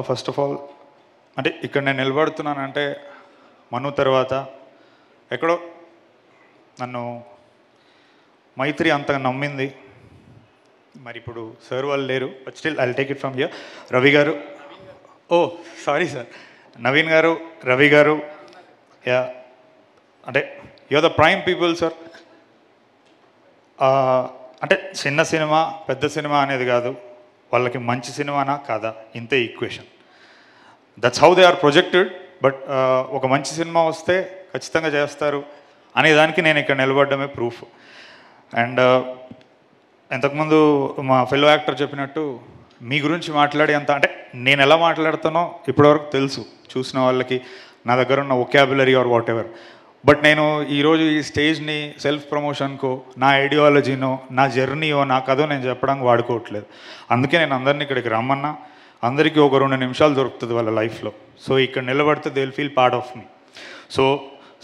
First of all అంటే ఇక్కడ నేను నిలబడుతున్నానంటే మను తర్వాత ఎక్కడో నన్ను మైత్రి అంతగా నమ్మింది. మరి ఇప్పుడు సార్ వాళ్ళు లేరు, but still I take it from here. Ravi గారు, ఓ సారీ సార్, నవీన్ గారు, రవి గారు, యా అంటే you're the prime people sir. అంటే చిన్న సినిమా పెద్ద సినిమా అనేది కాదు, వాళ్ళకి మంచి సినిమానా కాదా ఇంతే equation. That's how they are projected. But ఒక మంచి సినిమా వస్తే ఖచ్చితంగా చేస్తారు అనే దానికి నేను ఇక్కడ నిలబడ్డమే ప్రూఫ్. అండ్ ఇంతకుముందు మా ఫెలో యాక్టర్ చెప్పినట్టు మీ గురించి మాట్లాడి అంత అంటే నేను ఎలా మాట్లాడుతానో ఇప్పటివరకు తెలుసు చూసిన వాళ్ళకి, నా దగ్గర ఉన్న vocabulary or whatever. But నేను ఈరోజు ఈ స్టేజ్ని సెల్ఫ్ ప్రమోషన్కో, నా ఐడియాలజీనో, నా జర్నీయో, నా కథో నేను చెప్పడానికి వాడుకోవట్లేదు. అందుకే నేను అందరినీ ఇక్కడికి రమ్మన్నా. అందరికీ ఒక 2 నిమిషాలు దొరుకుతుంది వాళ్ళ లైఫ్లో. సో ఇక్కడ నిలబడితే they will feel part of me. So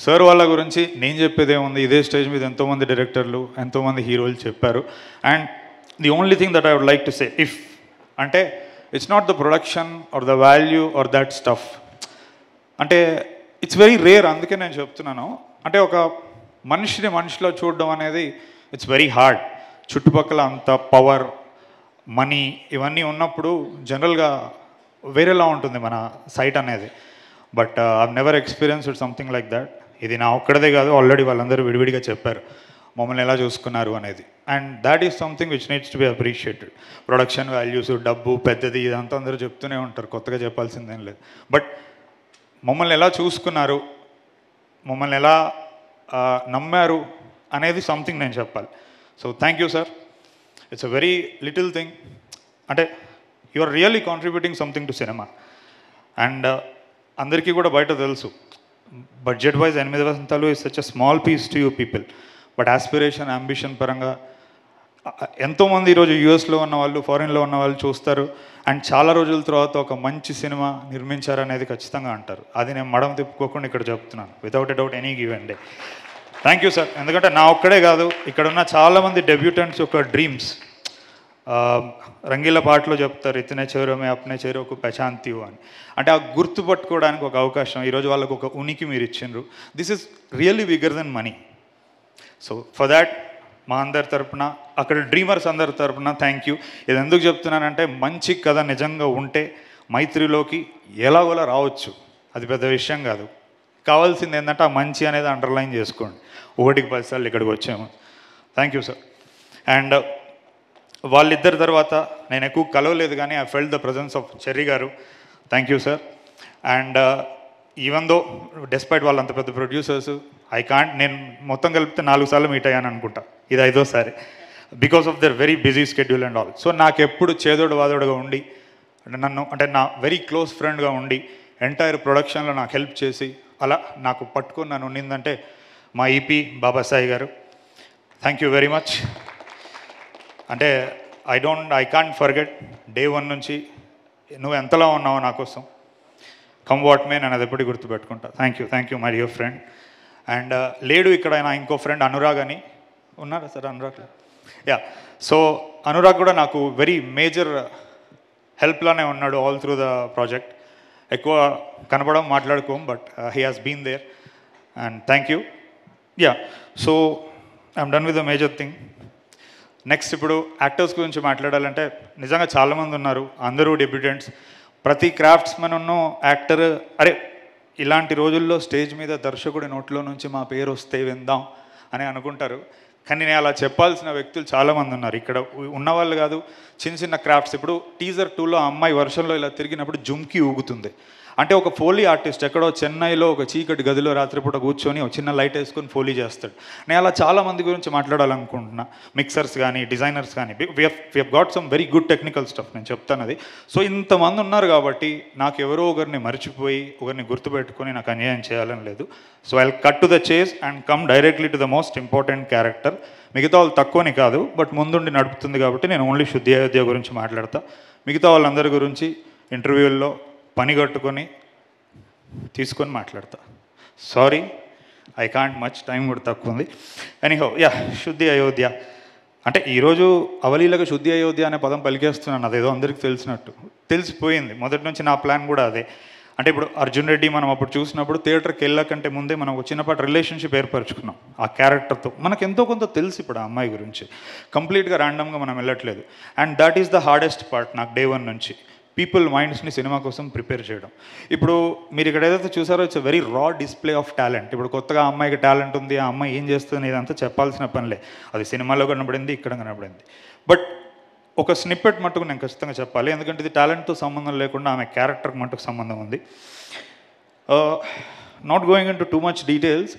sir వాళ్ళ గురించి నేను చెప్పేది ఏముంది, ఇదే స్టేజ్ మీద ఎంతోమంది డైరెక్టర్లు, ఎంతోమంది హీరోలు చెప్పారు. And the only thing that I would like to say, if అంటే it's not the production or the value or that stuff, అంటే ఇట్స్ వెరీ రేర్. అందుకే నేను చెప్తున్నాను, అంటే ఒక మనిషిలో చూడడం అనేది ఇట్స్ వెరీ హార్డ్. చుట్టుపక్కల అంత పవర్, మనీ ఇవన్నీ ఉన్నప్పుడు జనరల్గా వేరేలా ఉంటుంది మన సైట్ అనేది. But I've never experienced something like that. ఇది నా ఒక్కడదే కాదు, ఆల్రెడీ వాళ్ళందరూ విడివిడిగా చెప్పారు మమ్మల్ని ఎలా చూసుకున్నారు అనేది. And that is something which needs to be appreciated. Production values, డబ్బు పెద్దది ఇదంతా అందరూ చెప్తూనే ఉంటారు, కొత్తగా చెప్పాల్సిందేం లేదు. బట్ మమ్మల్ని ఎలా చూసుకున్నారు, మమ్మల్ని ఎలా నమ్మారు అనేది సంథింగ్ నేను చెప్పాలి. So thank you sir. It's a very little thing. అంటే you are really contributing something to cinema. And అందరికీ కూడా బయట తెలుసు, budget wise 8 Vasantalu is such a small piece to you people. But aspiration, ambition పరంగా ఎంతోమంది ఈరోజు యూఎస్లో ఉన్న వాళ్ళు, ఫారిన్లో ఉన్న వాళ్ళు చూస్తారు. అండ్ చాలా రోజుల తర్వాత ఒక మంచి సినిమా నిర్మించారనేది ఖచ్చితంగా అంటారు. అది నేను మడం తిప్పుకోకుండా ఇక్కడ చెప్తున్నాను, without a doubt any given day. Thank you sir. ఎందుకంటే నా ఒక్కడే కాదు, ఇక్కడ ఉన్న చాలామంది డెబ్యూటెంట్స్ యొక్క డ్రీమ్స్. రంగీల పాటలో చెప్తారు, ఇతనే చేరోమే అప్నే చేరోకు పచాంతియో అని. అంటే ఆ గుర్తుపట్టుకోవడానికి ఒక అవకాశం, ఈరోజు వాళ్ళకు ఒక ఉనికి మీరు ఇచ్చిండ్రు. This is really bigger than money. So for that మా అందరి తరపున, అక్కడ డ్రీమర్స్ అందరి తరపున థ్యాంక్ యూ. ఇది ఎందుకు చెప్తున్నానంటే, మంచి కథ నిజంగా ఉంటే మైత్రిలోకి ఎలాగోలా రావచ్చు, అది పెద్ద విషయం కాదు. కావాల్సింది ఏంటంటే ఆ మంచి అనేది అండర్లైన్ చేసుకోండి. 1కి 10 సార్లు ఇక్కడికి వచ్చాము. Thank you sir. అండ్ వాళ్ళిద్దరి తర్వాత నేను ఎక్కువ కలవలేదు, కానీ I felt the presence of Cherry గారు. Thank you sir. And even though despite వాళ్ళు అంత పెద్ద ప్రొడ్యూసర్స్, నేను మొత్తం కలిపితే 4 సార్లు మీట్ అయ్యాను అనుకుంటా, ఇది 5వ సారి, because of their very busy schedule and all. So నాకు ఎప్పుడు చేదోడు వాదోడుగా ఉండి, అంటే నా వెరీ క్లోజ్ ఫ్రెండ్గా ఉండి ఎంటైర్ ప్రొడక్షన్లో నాకు హెల్ప్ చేసి అలా నాకు పట్టుకొని నన్ను ఉండిందంటే మా ఈపీ బాబాసాయి గారు. Thank you very much. అంటే ఐ కాంట్ ఫర్గెట్ డే 1 నుంచి నువ్వు ఎంతలా ఉన్నావో నా కోసం, కమ్ వాట్ మే, నేను అది ఎప్పటికీ గుర్తుపెట్టుకుంటా. Thank you my dear friend. And లేడు ఇక్కడ నా ఇంకో ఫ్రెండ్ అనురాగ్ అని ఉన్నారా sir? Anurag, yeah. So Anurag కూడా నాకు వెరీ మేజర్ హెల్ప్లానే ఉన్నాడు ఆల్ త్రూ ద ప్రాజెక్ట్. ఎక్కువ కనపడం, మాట్లాడుకోం, but he has been there. And thank you. Yeah, so I'm done with the major thing. Next ఇప్పుడు యాక్టర్స్ గురించి మాట్లాడాలంటే నిజంగా చాలామంది ఉన్నారు, అందరూ డెబ్యూటెంట్స్. ప్రతి క్రాఫ్ట్స్మెన్ ఉన్న యాక్టర్ అరే ఇలాంటి రోజుల్లో స్టేజ్ మీద దర్శకుడి నోట్లో నుంచి మా పేరు వస్తే విందాం అని అనుకుంటారు. కానీ నేను అలా చెప్పాల్సిన వ్యక్తులు చాలామంది ఉన్నారు. ఇక్కడ ఉన్నవాళ్ళు కాదు, చిన్న చిన్న క్రాఫ్ట్స్. ఇప్పుడు టీజర్ 2లో అమ్మాయి వర్షంలో ఇలా తిరిగినప్పుడు జుమ్కి ఊగుతుంది. అంటే ఒక ఫోలీ ఆర్టిస్ట్ ఎక్కడో చెన్నైలో ఒక చీకటి గదిలో రాత్రిపూట కూర్చొని ఒక చిన్న లైట్ వేసుకొని ఫోలీ చేస్తాడు. నేను అలా చాలామంది గురించి మాట్లాడాలనుకుంటున్నా, మిక్సర్స్ కానీ, డిజైనర్స్ కానీ. We have got some very good technical stuff, నేను చెప్తాను అది. సో ఇంతమంది ఉన్నారు కాబట్టి నాకు ఎవరో ఒకరిని మర్చిపోయి ఒకరిని గుర్తుపెట్టుకొని నాకు అన్యాయం చేయాలని లేదు. So I cut to the chase and come directly to the most important character. మిగతా వాళ్ళు తక్కువని కాదు, బట్ ముందుండి నడుపుతుంది కాబట్టి నేను ఓన్లీ శుద్ధి అయోధ్య గురించి మాట్లాడతా. మిగతా వాళ్ళందరి గురించి ఇంటర్వ్యూల్లో పని కట్టుకొని తీసుకొని మాట్లాడతా. Sorry, I can't much, time కూడా తక్కువ ఉంది. ఎనీహౌ, యా, శుద్ధి అయోధ్య అంటే ఈరోజు అవలీలగా శుద్ధి అయోధ్య అనే పదం పలికేస్తున్నాను, అదేదో అందరికీ తెలిసినట్టు. తెలిసిపోయింది మొదటి నుంచి, నా ప్లాన్ కూడా అదే. అంటే ఇప్పుడు అర్జున్ రెడ్డి మనం అప్పుడు చూసినప్పుడు థియేటర్కి వెళ్ళకంటే ముందే మనం ఒక చిన్నపాటి రిలేషన్షిప్ ఏర్పరచుకున్నాం ఆ క్యారెక్టర్తో. మనకు ఎంతో కొంత తెలుసు ఇప్పుడు ఆ అమ్మాయి గురించి, కంప్లీట్గా ర్యాండమ్గా మనం వెళ్ళట్లేదు. And that is the hardest part నాకు డే 1 నుంచి, పీపుల్ మైండ్స్ని సినిమా కోసం ప్రిపేర్ చేయడం. ఇప్పుడు మీరు ఇక్కడ ఏదైతే చూసారో ఇట్స్ వెరీ రా డిస్ప్లే ఆఫ్ టాలెంట్. ఇప్పుడు కొత్తగా ఆ అమ్మాయికి టాలెంట్ ఉంది, ఆ అమ్మాయి ఏం చేస్తుంది ఇదంతా చెప్పాల్సిన పనిలే, అది సినిమాలో కనబడింది, ఇక్కడ కనబడింది. బట్ ఒక స్నిప్పెట్ మట్టుకు నేను ఖచ్చితంగా చెప్పాలి, ఎందుకంటే ఇది టాలెంట్తో సంబంధం లేకుండా ఆమె క్యారెక్టర్కి మట్టుకు సంబంధం ఉంది. Not going in to too much details,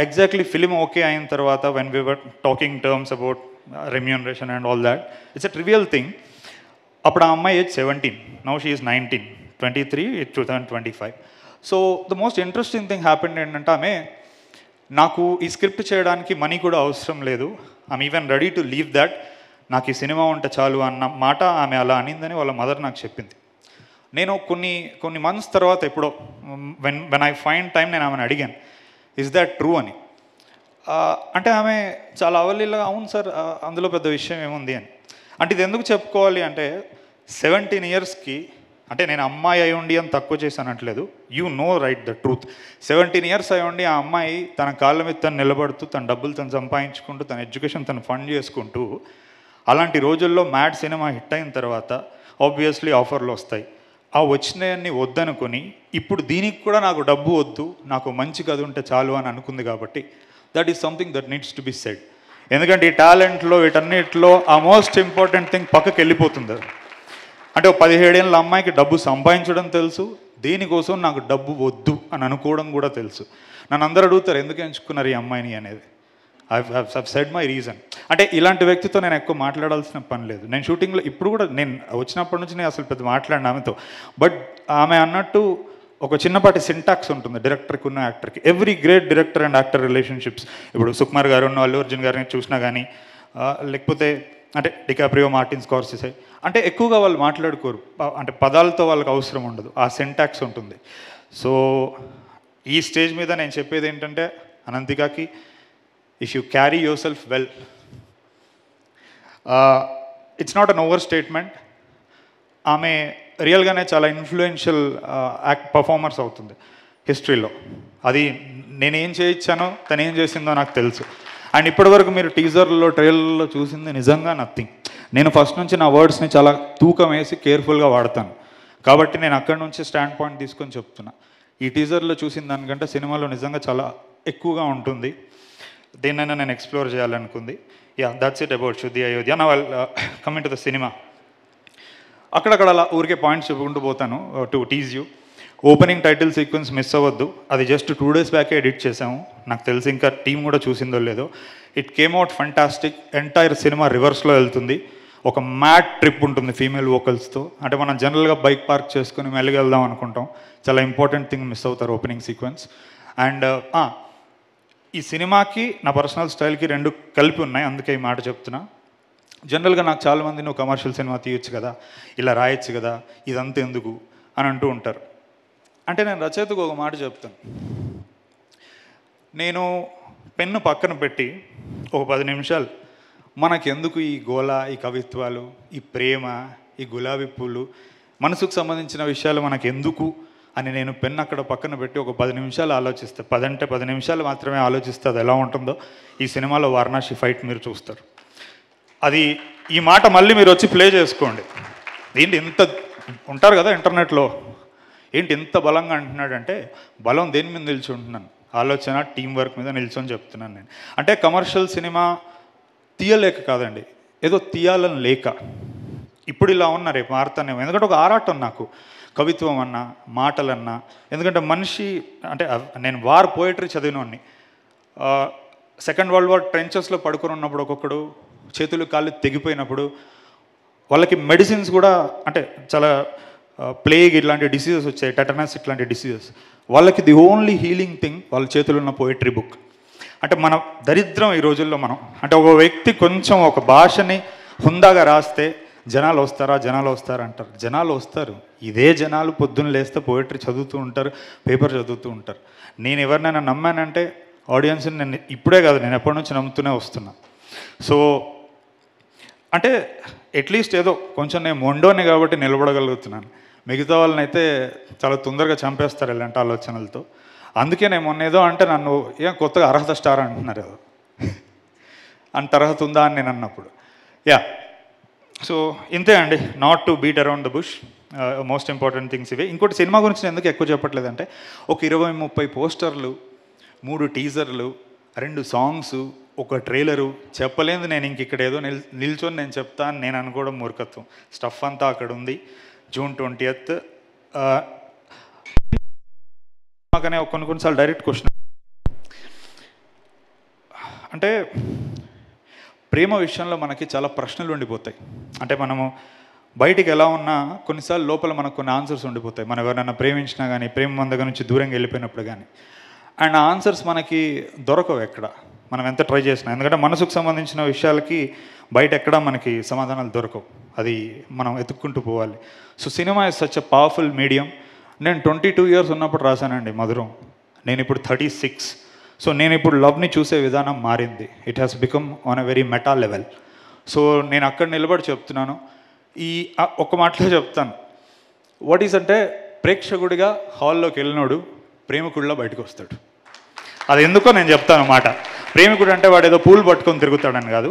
exactly film okay అయిన తర్వాత when we were talking terms about remuneration and all that, it's a trivial thing. అప్పుడు ఆ అమ్మాయి age 17, now she is 19, 23, 2025. So the most interesting thing happened ఏంటంటే, ఆమె నాకు ఈ script చేయడానికి మనీ కూడా అవసరం లేదు, I'm even ready to leave that, నాకు ఈ సినిమా ఉంటే చాలు అన్న మాట ఆమె అలా అనిందని వాళ్ళ మదర్ నాకు చెప్పింది. నేను కొన్ని మంత్స్ తర్వాత ఎప్పుడో వెన్ ఐ ఫైండ్ టైం నేను ఆమెను అడిగాను, ఇస్ దాట్ ట్రూ అని. అంటే ఆమె చాలా అవలీలా అవును సార్ అందులో పెద్ద విషయం ఏముంది అని. అంటే ఇది ఎందుకు చెప్పుకోవాలి అంటే, 17 ఇయర్స్కి, అంటే నేను అమ్మాయి అయి ఉండి అని తక్కువ చేశానట్లేదు, you know right the truth. 17 years అయి ఉండి ఆ అమ్మాయి తన కాళ్ళ మీద తను నిలబడుతూ, తన డబ్బులు తను సంపాదించుకుంటూ, తన ఎడ్యుకేషన్ తను ఫండ్ చేసుకుంటూ, అలాంటి రోజుల్లో మ్యాడ్ సినిమా హిట్ అయిన తర్వాత ఆబ్వియస్లీ ఆఫర్లు వస్తాయి. ఆ వచ్చినాయన్ని వద్దనుకొని ఇప్పుడు దీనికి కూడా నాకు డబ్బు వద్దు, నాకు మంచి కథ ఉంటే చాలు అని అనుకుంది. కాబట్టి that is something that needs to be said. ఎందుకంటే ఈ టాలెంట్లో వీటన్నిటిలో ఆ మోస్ట్ ఇంపార్టెంట్ థింగ్ పక్కకి వెళ్ళిపోతుంది. అంటే 17 ఏళ్ళ అమ్మాయికి డబ్బు సంపాదించడం తెలుసు, దీనికోసం నాకు డబ్బు వద్దు అని అనుకోవడం కూడా తెలుసు. నన్ను అందరూ అడుగుతారు ఎందుకు ఎంచుకున్నారు ఈ అమ్మాయిని అనేది. I said my reason. అంటే ఇలాంటి వ్యక్తితో నేను ఎక్కువ మాట్లాడాల్సిన పని లేదు. నేను షూటింగ్లో ఇప్పుడు కూడా, నేను వచ్చినప్పటి నుంచి నేను అసలు పెద్ద మాట్లాడిన ఆమెతో. బట్ ఆమె అన్నట్టు ఒక చిన్నపాటి సింటాక్స్ ఉంటుంది డైరెక్టర్కి ఉన్న యాక్టర్కి. Every great director and actor relationships, ఇప్పుడు సుకుమార్ గారు ఉన్న అల్లు అర్జున్ గారిని చూసినా కానీ, లేకపోతే అంటే డికాప్రియో, మార్టిన్ స్కార్సెసే, అంటే ఎక్కువగా వాళ్ళు మాట్లాడుకోరు, అంటే పదాలతో వాళ్ళకి అవసరం ఉండదు, ఆ సింటాక్స్ ఉంటుంది. సో ఈ స్టేజ్ మీద నేను చెప్పేది ఏంటంటే, అనంతికాకి, if you carry yourself well, it's not an overstatement, ఆమె రియల్గానే చాలా ఇన్ఫ్లుయెన్షియల్ పర్ఫార్మర్స్ అవుతుంది హిస్టరీలో. అది నేనేం చేయించానో తను ఏం చేసిందో నాకు తెలుసు. అండ్ ఇప్పటివరకు మీరు టీజర్లో, ట్రైలర్లో చూసింది నిజంగా నథింగ్. నేను ఫస్ట్ నుంచి నా వర్డ్స్ని చాలా తూకం వేసి కేర్ఫుల్గా వాడతాను, కాబట్టి నేను అక్కడి నుంచి స్టాండ్ పాయింట్ తీసుకొని చెప్తున్నా. ఈ టీజర్లో చూసిన దానికంటే సినిమాలో నిజంగా చాలా ఎక్కువగా ఉంటుంది, దేన్నైనా నేను ఎక్స్ప్లోర్ చేయాలనుకుంది. Yeah, that's it about Shuddhi Ayodhya. నా కమింగ్ టు ద సినిమా, అక్కడక్కడ అలా ఊరికే పాయింట్స్ చెప్పుకుంటూ పోతాను to tease you. Opening title sequence miss అవ్వద్దు, అది జస్ట్ 2 days బ్యాకే ఎడిట్ చేసాము, నాకు తెలిసి ఇంకా టీం కూడా చూసిందో లేదో. It came out fantastic. Entire cinema రివర్స్లో వెళ్తుంది, ఒక మ్యాడ్ ట్రిప్ ఉంటుంది ఫీమేల్ వోకల్స్తో. అంటే మనం జనరల్గా బైక్ పార్క్ చేసుకుని మెల్లగా వెళ్దాం అనుకుంటాం, చాలా ఇంపార్టెంట్ థింగ్ మిస్ అవుతారు ఓపెనింగ్ సీక్వెన్స్. అండ్ ఈ సినిమాకి నా పర్సనల్ స్టైల్కి 2 కలిపి ఉన్నాయి, అందుకే ఈ మాట చెప్తున్నా. జనరల్గా నాకు చాలామంది నువ్వు కమర్షియల్ సినిమా తీయొచ్చు కదా, ఇలా రాయొచ్చు కదా, ఇదంతా ఎందుకు అని అంటూ ఉంటారు. అంటే నేను రచయితకు ఒక మాట చెప్తాను. నేను పెన్ను పక్కన పెట్టి ఒక 10 నిమిషాలు మనకెందుకు ఈ గోల, ఈ కవిత్వాలు, ఈ ప్రేమ, ఈ గులాబీ పూలు, మనసుకు సంబంధించిన విషయాలు మనకెందుకు అని నేను పెన్ను అక్కడ పక్కన పెట్టి ఒక 10 నిమిషాలు ఆలోచిస్తే, 10 అంటే 10 నిమిషాలు మాత్రమే ఆలోచిస్తే అది ఎలా ఉంటుందో ఈ సినిమాలో వారణాసి ఫైట్ మీరు చూస్తారు. అది ఈ మాట మళ్ళీ మీరు వచ్చి ప్లే చేసుకోండి. ఏంటి ఇంత ఉంటారు కదా ఇంటర్నెట్లో, ఏంటి ఇంత బలంగా అంటున్నాడంటే, బలం దేని మీద నిల్చుంటున్నాను, ఆలోచన, టీం వర్క్ మీద నిల్చొని చెప్తున్నాను నేను. అంటే కమర్షియల్ సినిమా తీయలేక కాదండి, ఏదో తీయాలని లేక. ఇప్పుడు ఇలా ఉన్నా రేపు మారుతానేమో, ఎందుకంటే ఒక ఆరాటం నాకు కవిత్వం అన్నా, మాటలన్నా. ఎందుకంటే మనిషి అంటే నేను వార్ పోయిటరీ చదివినోడిని. సెకండ్ వరల్డ్ వార్ ట్రెంచెస్లో పడుకొని ఉన్నప్పుడు ఒక్కొక్కడు చేతులు కాళ్ళు తెగిపోయినప్పుడు వాళ్ళకి మెడిసిన్స్ కూడా, అంటే చాలా ప్లేగ్ ఇట్లాంటి డిసీజెస్ వచ్చాయి, టెటనస్ ఇట్లాంటి డిసీజెస్, వాళ్ళకి ది ఓన్లీ హీలింగ్ థింగ్ వాళ్ళ చేతులు ఉన్న పోయిటరీ బుక్. అంటే మన దరిద్రం ఈ రోజుల్లో మనం, అంటే ఒక వ్యక్తి కొంచెం ఒక భాషని హుందాగా రాస్తే జనాలు వస్తారా అంటారు. జనాలు వస్తారు, ఇదే జనాలు పొద్దున్న లేస్తే పోయిటరీ చదువుతూ ఉంటారు, పేపర్ చదువుతూ ఉంటారు. నేను ఎవరినైనా నమ్మానంటే ఆడియన్స్ని నేను ఇప్పుడే కాదు, నేను ఎప్పటి నుంచి నమ్ముతూనే వస్తున్నా. సో అంటే అట్లీస్ట్ ఏదో కొంచెం నేను మొండోని కాబట్టి నిలబడగలుగుతున్నాను. మిగతా వాళ్ళని అయితే చాలా తొందరగా చంపేస్తారు ఇలాంటి ఆలోచనలతో. అందుకే నేను మొన్న ఏదో అంటే నన్ను ఏం కొత్తగా అర్హత స్టార్ అంటున్నారు ఏదో అంత అర్హత ఉందా అని నేను అన్నప్పుడు యా. సో ఇంతే అండి, not to beat around the bush. Most important things ఇవే. ఇంకోటి సినిమా గురించి నేను ఎందుకు ఎక్కువ చెప్పట్లేదంటే, ఒక 20-30 పోస్టర్లు, 3 టీజర్లు, 2 సాంగ్స్, ఒక ట్రైలరు చెప్పలేదు. నేను ఇంక ఇక్కడ ఏదో నిల్చొని నేను చెప్తాను నేను అనుకోవడం మూర్ఖత్వం. స్టఫ్ అంతా అక్కడ ఉంది. June 20th. మాకనే కొన్నిసార్లు డైరెక్ట్ క్వశ్చన్ అంటే ప్రేమ విషయంలో మనకి చాలా ప్రశ్నలు ఉండిపోతాయి. అంటే మనము బయటికి ఎలా ఉన్నా కొన్నిసార్లు లోపల మనకు కొన్ని ఆన్సర్స్ ఉండిపోతాయి. మనం ఎవరైనా ప్రేమించినా కానీ, ప్రేమ మన దగ్గర నుంచి దూరంగా వెళ్ళిపోయినప్పుడు కానీ. అండ్ ఆ ఆన్సర్స్ మనకి దొరకవు ఎక్కడ, మనం ఎంత ట్రై చేసినా. ఎందుకంటే మనసుకు సంబంధించిన విషయాలకి బయట ఎక్కడా మనకి సమాధానాలు దొరకవు, అది మనం ఎత్తుక్కుంటూ పోవాలి. So cinema is such a powerful medium. నేను 22 years ఉన్నప్పుడు రాశానండి మధురం. నేను ఇప్పుడు 36. సో నేను ఇప్పుడు లవ్ని చూసే విధానం మారింది. It has become on a very meta level. So నేను అక్కడ నిలబడి చెప్తున్నాను. ఈ ఒక్క మాటలో చెప్తాను, వాట్ ఈస్ అంటే ప్రేక్షకుడిగా హాల్లోకి వెళ్ళినోడు ప్రేమికుడిలో బయటకు వస్తాడు. అది ఎందుకో నేను చెప్తాను మాట. ప్రేమికుడు అంటే వాడు ఏదో పూలు పట్టుకొని తిరుగుతాడని కాదు,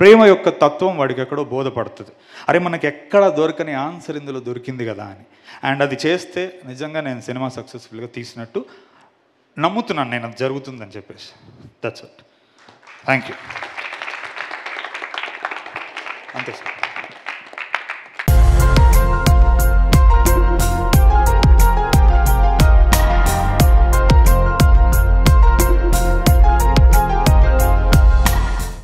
ప్రేమ యొక్క తత్వం వాడికి ఎక్కడో బోధపడుతుంది. అరే మనకి ఎక్కడ దొరకని ఆన్సర్ ఇందులో దొరికింది కదా అని. అండ్ అది చేస్తే నిజంగా నేను సినిమా సక్సెస్ఫుల్గా తీసినట్టు నమ్ముతున్నాను నేను, అది జరుగుతుందని చెప్పేసి. That's it. Thank you. అంతే సార్.